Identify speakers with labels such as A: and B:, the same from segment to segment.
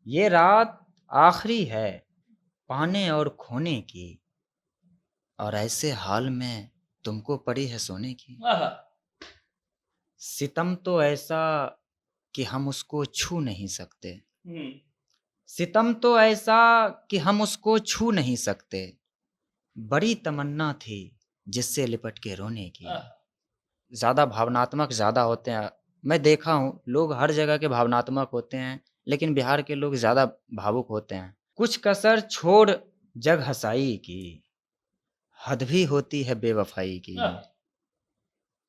A: ये रात आखिरी है पाने और खोने की, और ऐसे हाल में तुमको पड़ी है सोने की।
B: आहा,
A: सितम तो ऐसा कि हम उसको छू नहीं सकते।
B: हम्म,
A: सितम तो ऐसा कि हम उसको छू नहीं सकते। बड़ी तमन्ना थी जिससे लिपट के रोने की।
B: आहा,
A: ज़्यादा भावनात्मक ज़्यादा होते हैं। मैं देखा हूँ लोग हर जगह के भावनात्मक होते हैं, लेकिन बिहार के लोग ज़्यादा भावुक होते हैं। कुछ कसर छोड़ जग हँसाई की, हद भी होती है बेवफ़ाई की।
B: आहा,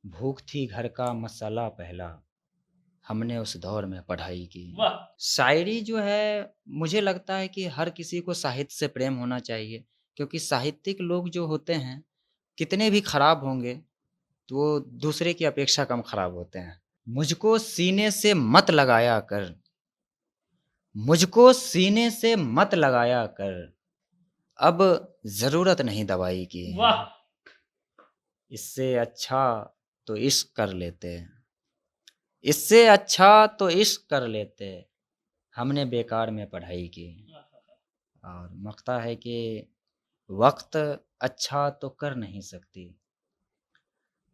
A: भूख थी घर का मसाला पहला, हमने उस दौर में पढ़ाई की।
B: वाह,
A: शायरी जो है, मुझे लगता है कि हर किसी को साहित्य से प्रेम होना चाहिए, क्योंकि साहित्यिक लोग जो होते हैं, कितने भी खराब होंगे, तो वो दूसरे की अपेक्षा कम खराब होते हैं। मुझको सीने से मत लगाया कर, मुझको सीने से मत लगाया कर, अब ज़रूरत नहीं दवाई की।
B: वाह,
A: इससे अच्छा तो इश्क कर लेते, इससे अच्छा तो इश्क कर लेते, हमने बेकार में पढ़ाई की। और मकता है कि वक्त अच्छा तो कर नहीं सकती,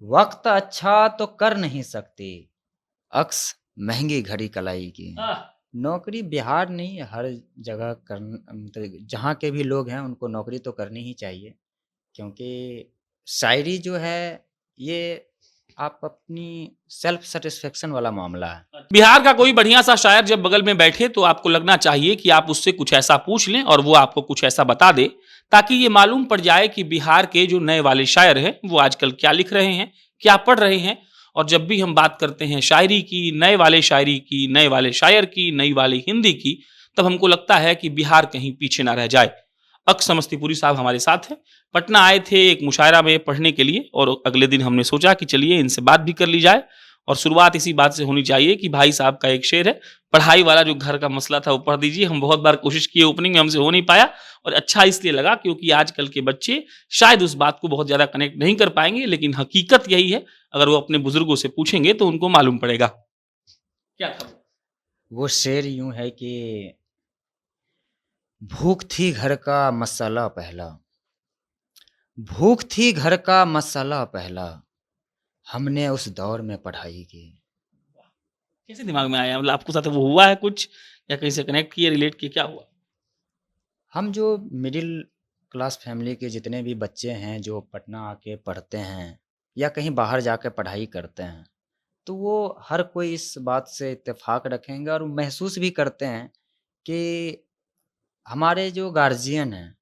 A: वक्त अच्छा तो कर नहीं सकती, अक्स महंगी घड़ी कलाई की।
B: आहा,
A: नौकरी बिहार नहीं, हर जगह मतलब जहाँ के भी लोग हैं उनको नौकरी तो करनी ही चाहिए, क्योंकि शायरी जो है ये आप अपनी सेल्फ सेटिस्फेक्शन वाला मामला है।
B: बिहार का कोई बढ़िया सा शायर जब बगल में बैठे तो आपको लगना चाहिए कि आप उससे कुछ ऐसा पूछ लें और वो आपको कुछ ऐसा बता दे, ताकि ये मालूम पड़ जाए कि बिहार के जो नए वाले शायर हैं वो आजकल क्या लिख रहे हैं, क्या पढ़ रहे हैं। और जब भी हम बात करते हैं शायरी की, नए वाले शायरी की, नए वाले शायर की, नई वाली हिंदी की, तब हमको लगता है कि बिहार कहीं पीछे ना रह जाए। अक्स समस्तीपुरी साहब हमारे साथ हैं, पटना आए थे एक मुशायरा में पढ़ने के लिए, और अगले दिन हमने सोचा कि चलिए इनसे बात भी कर ली जाए। और शुरुआत इसी बात से होनी चाहिए कि भाई साहब का एक शेर है, पढ़ाई वाला जो घर का मसला था वो पढ़ दीजिए। हम बहुत बार कोशिश किए, ओपनिंग में हमसे हो नहीं पाया, और अच्छा इसलिए लगा क्योंकि आजकल के बच्चे शायद उस बात को बहुत ज़्यादा कनेक्ट नहीं कर पाएंगे, लेकिन हकीकत यही है। अगर वो अपने बुजुर्गों से पूछेंगे तो उनको मालूम पड़ेगा। क्या था वो?
A: वो शेर यूं है कि भूख थी घर का मसाला पहला, भूख थी घर का मसाला पहला, हमने उस दौर में पढ़ाई की।
B: कैसे दिमाग में आया? मतलब आपको साथ वो हुआ है कुछ, या कहीं से कनेक्ट किए, रिलेट किए, क्या हुआ?
A: हम जो मिडिल क्लास फैमिली के जितने भी बच्चे हैं जो पटना आके पढ़ते हैं या कहीं बाहर जाकर पढ़ाई करते हैं, तो वो हर कोई इस बात से इत्तेफाक रखेंगे और महसूस भी करते हैं कि हमारे जो गार्जियन हैं,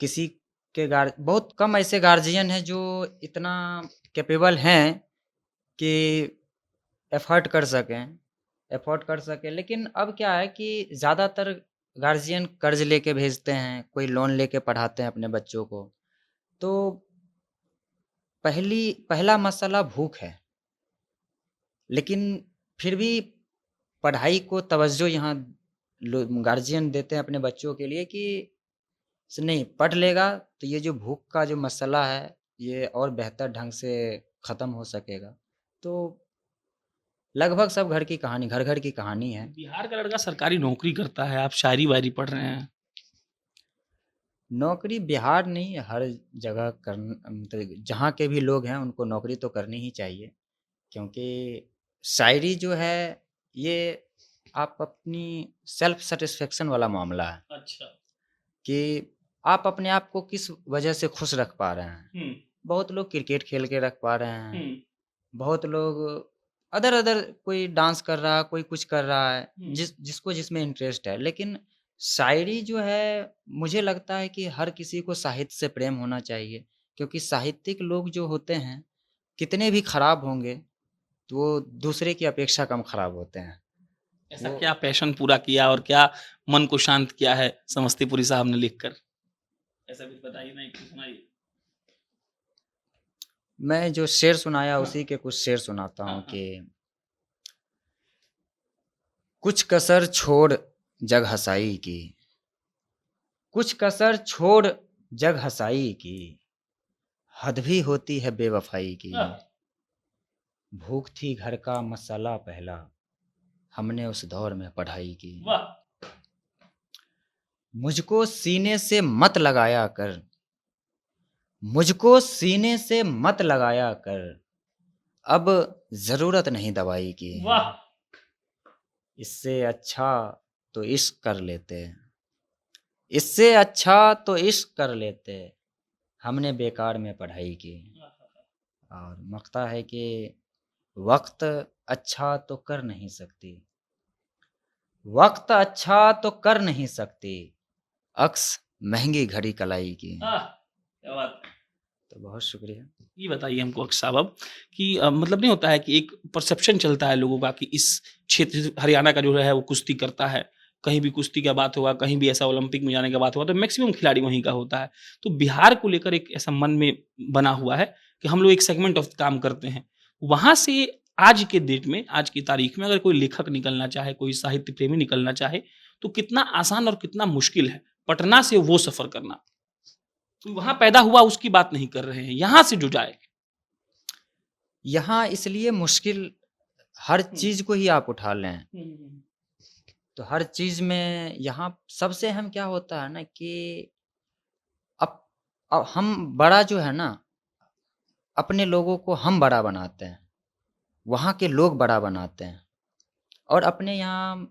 A: किसी के बहुत कम ऐसे गार्जियन हैं जो इतना कैपेबल हैं कि एफ़र्ट कर सकें, लेकिन अब क्या है कि ज़्यादातर गार्जियन कर्ज़ लेके भेजते हैं, कोई लोन लेके पढ़ाते हैं अपने बच्चों को। तो पहला मसला भूख है, लेकिन फिर भी पढ़ाई को तवज्जो यहाँ लो गार्जियन देते हैं अपने बच्चों के लिए कि नहीं पढ़ लेगा तो ये जो भूख का जो मसला है, ये और बेहतर ढंग से ख़त्म हो सकेगा। तो लगभग सब घर-घर की कहानी है।
B: बिहार का लड़का सरकारी नौकरी करता है, आप शायरी वायरी पढ़ रहे हैं।
A: नौकरी बिहार नहीं, हर जगह मतलब जहाँ के भी लोग हैं उनको नौकरी तो करनी ही चाहिए, क्योंकि शायरी जो है ये आप अपनी सेल्फ सेटिस्फेक्शन वाला मामला है
B: अच्छा।
A: कि आप अपने आप को किस वजह से खुश रख पा रहे हैं।
B: हम्म,
A: बहुत लोग क्रिकेट खेल के रख पा रहे हैं,
B: हम्म,
A: बहुत लोग अदर अदर कोई डांस कर रहा है, कोई कुछ कर रहा है,
B: हम्म।
A: जिसको जिसमें इंटरेस्ट है। लेकिन शायरी जो है, मुझे लगता है कि हर किसी को साहित्य से प्रेम होना चाहिए, क्योंकि साहित्यिक लोग जो होते हैं, कितने भी खराब होंगे, तो वो दूसरे की अपेक्षा कम खराब होते हैं।
B: ऐसा
A: वो
B: क्या पैशन पूरा किया और क्या मन को शांत किया है समस्तीपुरी साहब ने लिखकर? ऐसा कुछ बताइए, नहीं कुछ सुनाइए।
A: मैं जो शेर सुनाया
B: हाँ,
A: उसी के कुछ शेर सुनाता
B: हाँ,
A: हूँ
B: हाँ।
A: कि कुछ कसर छोड़ जग हँसाई की, कुछ कसर छोड़ जग हँसाई की, हद भी होती है बेवफ़ाई की।
B: आह,
A: भूख थी घर का मसाला पहला, हमने उस दौर में पढ़ाई की।
B: वाह!
A: मुझको सीने से मत लगाया कर, मुझको सीने से मत लगाया कर, अब ज़रूरत नहीं दवाई की।
B: वाह!
A: इससे अच्छा तो इश्क कर लेते, इससे अच्छा तो इश्क कर लेते, हमने बेकार में पढ़ाई की। और मक़ता है कि वक़्त अच्छा तो कर नहीं सकती, वक़्त अच्छा तो कर नहीं सकती, अक्स महँगी घड़ी कलाई की।
B: आह! क्या बात है।
A: तो बहुत शुक्रिया।
B: ये बताइए हमको अक्स साहब अब कि मतलब नहीं होता है कि एक परसेप्शन चलता है लोगों का कि इस क्षेत्र से हरियाणा का जो है वो कुश्ती करता है। कहीं भी कुश्ती का बात होगा, कहीं भी ऐसा ओलंपिक में जाने का बात हुआ तो मैक्सिमम खिलाड़ी वहीं का होता है। तो बिहार को लेकर एक ऐसा मन में बना हुआ है कि हम लोग एक सेगमेंट ऑफ काम करते हैं। वहाँ से आज के डेट में, आज की तारीख में अगर कोई लेखक निकलना चाहे, कोई साहित्य प्रेमी निकलना चाहे, तो कितना आसान और कितना मुश्किल है पटना से वो सफ़र करना। कोई वहाँ पैदा हुआ उसकी बात नहीं कर रहे हैं, यहाँ से जो जाए।
A: यहाँ इसलिए मुश्किल हर
B: हुँ।
A: चीज़ को ही आप उठा लें,
B: हुँ, हुँ, हुँ।
A: तो हर चीज़ में यहाँ सबसे अहम क्या होता है ना कि अब हम बड़ा जो है ना, अपने लोगों को हम बड़ा बनाते हैं, वहाँ के लोग बड़ा बनाते हैं। और अपने यहाँ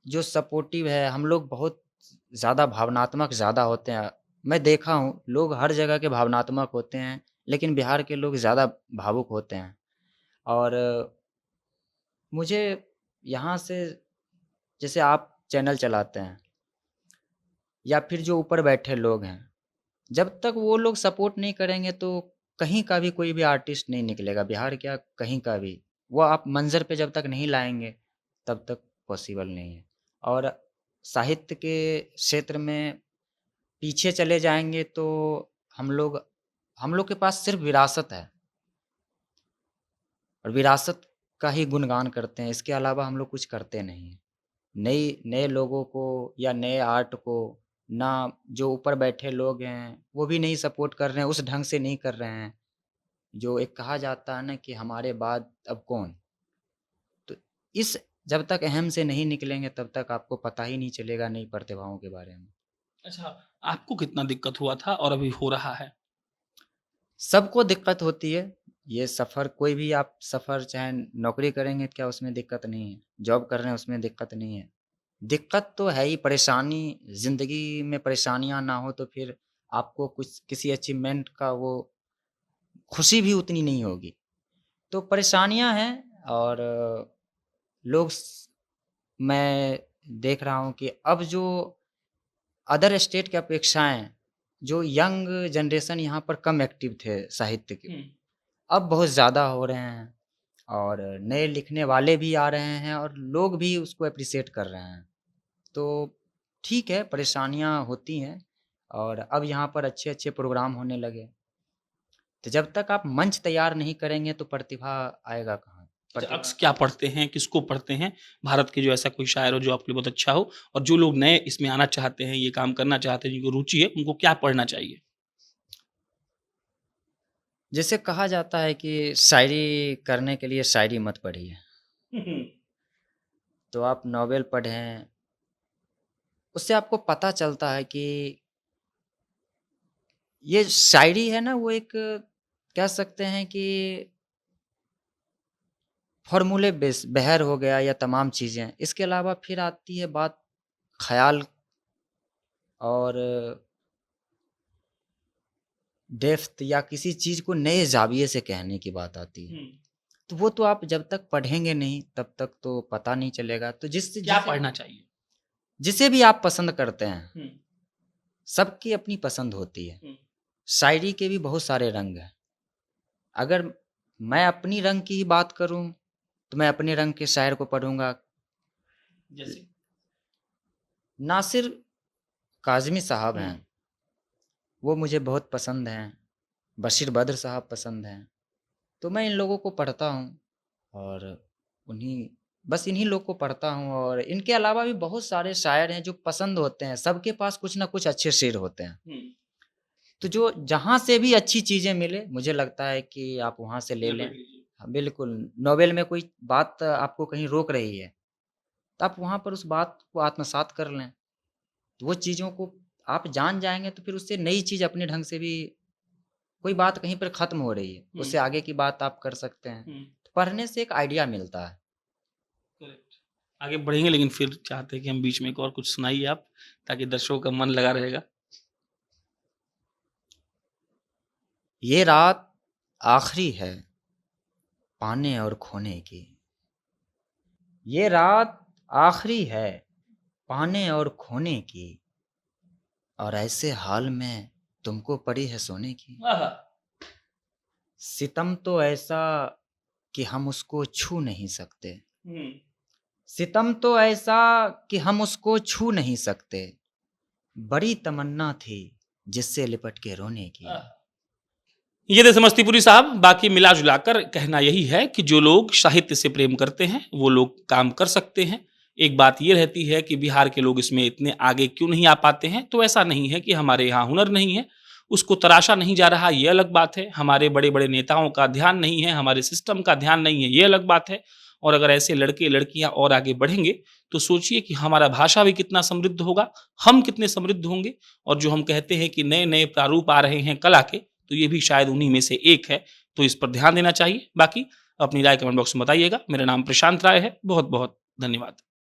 A: जो सपोर्टिव है, हम लोग बहुत ज़्यादा भावनात्मक ज़्यादा होते हैं। मैं देखा हूँ, लोग हर जगह के भावनात्मक होते हैं, लेकिन बिहार के लोग ज़्यादा भावुक होते हैं। और मुझे यहाँ से जैसे आप चैनल चलाते हैं या फिर जो ऊपर बैठे लोग हैं, जब तक वो लोग सपोर्ट नहीं करेंगे तो कहीं का भी कोई भी आर्टिस्ट नहीं निकलेगा, बिहार क्या कहीं का भी। वो आप मंज़र पे जब तक नहीं लाएँगे, तब तक पॉसिबल नहीं है। और साहित्य के क्षेत्र में पीछे चले जाएँगे तो हम लोग हम लोग के पास सिर्फ़ विरासत है और विरासत का ही गुणगान करते हैं, इसके अलावा हम लोग कुछ करते नहीं हैं। नई नए लोगों को या नए आर्ट को ना जो ऊपर बैठे लोग हैं, वो भी नहीं सपोर्ट कर रहे हैं, उस ढंग से नहीं कर रहे हैं। जो एक कहा जाता है ना कि हमारे बाद अब कौन? तो इस जब तक अहम से नहीं निकलेंगे तब तक आपको पता ही नहीं चलेगा नई प्रतिभाओं के बारे में।
B: अच्छा, आपको कितना दिक्कत हुआ था और अभी हो रहा है?
A: सबको दिक्कत होती है, ये सफ़र कोई भी आप सफ़र चाहे नौकरी करेंगे तो क्या उसमें दिक्कत नहीं है, जॉब कर रहे हैं उसमें दिक्कत नहीं है। दिक्कत तो है ही, परेशानी ज़िंदगी में परेशानियाँ ना हो तो फिर आपको कुछ किसी अचीवमेंट का वो खुशी भी उतनी नहीं होगी। तो परेशानियाँ हैं और लोग स मैं देख रहा हूँ कि अब जो अदर स्टेट की अपेक्षाएँ, जो यंग जनरेशन यहाँ पर कम एक्टिव थे साहित्य के,
B: हुँ।
A: अब बहुत ज़्यादा हो रहे हैं और नए लिखने वाले भी आ रहे हैं और लोग भी उसको एप्रिशिएट कर रहे हैं। तो ठीक है, परेशानियाँ होती हैं और अब यहाँ पर अच्छे-अच्छे प्रोग्राम होने लगे। तो जब तक आप मंच तैयार नहीं करेंगे तो प्रतिभा आएगा कहाँ?
B: अच्छा,
A: प्रतिभा
B: अक्स क्या पढ़ते हैं, किसको पढ़ते हैं? भारत के जो ऐसा कोई शायर हो जो आपके लिए बहुत अच्छा हो और जो लोग नए इसमें आना चाहते हैं, ये काम करना चाहते हैं, जिनको रुचि है, उनको क्या पढ़ना चाहिए?
A: जैसे कहा जाता है कि शायरी करने के लिए शायरी मत पढ़िए,
B: हुँ, हुँ।
A: तो आप नॉवेल पढ़ें, उससे आपको पता चलता है कि ये शायरी है ना वो एक कह सकते हैं कि फ़ॉर्मूले बेस बहर हो गया या तमाम चीज़ें। इसके अलावा फिर आती है बात ख़याल और डेप्थ या किसी चीज़ को नए ज़ाविये से कहने की बात आती है।
B: हुँ।
A: तो वो तो आप जब तक पढ़ेंगे नहीं तब तक तो पता नहीं चलेगा। तो जिससे
B: क्या
A: जिसे
B: पढ़ना चाहिए?
A: जिसे भी आप पसंद करते हैं,
B: हुँ,
A: सबकी अपनी पसंद होती है।
B: हुँ।
A: शायरी के भी बहुत सारे रंग हैं। अगर मैं अपनी रंग की ही बात करूँ, तो मैं अपने रंग के शायर को पढ़ूँगा।
B: जैसे?
A: नासिर काज़मी साहब
B: हुँ।
A: हैं, वो मुझे बहुत पसंद हैं। बशीर बद्र साहब पसंद हैं। तो मैं इन लोगों को पढ़ता हूँ और उन्हीं बस इन्हीं लोग को पढ़ता हूँ और इनके अलावा भी बहुत सारे शायर हैं जो पसंद होते हैं। सबके पास कुछ ना कुछ अच्छे शेर होते हैं।
B: हुँ।
A: तो जो जहाँ से भी अच्छी चीज़ें मिले, मुझे लगता है कि आप वहाँ से ले लें।
B: नेपल लीजिए।
A: हाँ, बिल्कुल, नोवेल में कोई बात आपको कहीं रोक रही है, तो आप वहाँ पर उस बात को आत्मसात कर लें। तो वो चीज़ों को आप जान जाएँगे तो फिर उससे नई चीज़ अपने ढंग से भी कोई बात कहीं पर ख़त्म हो रही है,
B: हुँ,
A: उससे आगे की बात आप कर सकते हैं।
B: हुँ,
A: तो पढ़ने से एक आइडिया मिलता है।
B: करेक्ट। आगे बढ़ेंगे लेकिन फिर चाहते हैं कि हम बीच में एक और कुछ सुनाइए आप, ताकि दर्शकों का मन लगा रहेगा।
A: ये रात आखिरी है पाने और खोने की। ये रात आखिरी है पाने और खोने की और ऐसे हाल में तुमको पड़ी है सोने की।
B: आहा!
A: सितम तो ऐसा कि हम उसको छू नहीं सकते।
B: हुँ,
A: सितम तो ऐसा कि हम उसको छू नहीं सकते। बड़ी तमन्ना थी जिससे लिपट के रोने की।
B: आह! ये थे समस्तीपुरी साहब, बाकी मिला-जुला कर कहना यही है कि जो लोग साहित्य से प्रेम करते हैं, वो लोग काम कर सकते हैं। एक बात ये रहती है कि बिहार के लोग इसमें इतने आगे क्यों नहीं आ पाते हैं, तो ऐसा नहीं है कि हमारे यहाँ हुनर नहीं है, उसको तराशा नहीं जा रहा, ये अलग बात है। हमारे बड़े-बड़े नेताओं का ध्यान नहीं है, हमारे सिस्टम का ध्यान नहीं है, ये अलग बात है। और अगर ऐसे लड़के-लड़कियाँ और आगे बढ़ेंगे, तो सोचिए कि हमारा भाषा भी कितना समृद्ध होगा, हम कितने समृद्ध होंगे और जो हम कहते हैं कि नए-नए प्रारूप आ रहे हैं कला के, तो ये भी शायद उन्हीं में से एक है, तो इस पर ध्यान देना चाहिए। बाकी अपनी राय कमेंट बॉक्स में बताइएगा। मेरा नाम प्रशांत राय है। बहुत-बहुत धन्यवाद।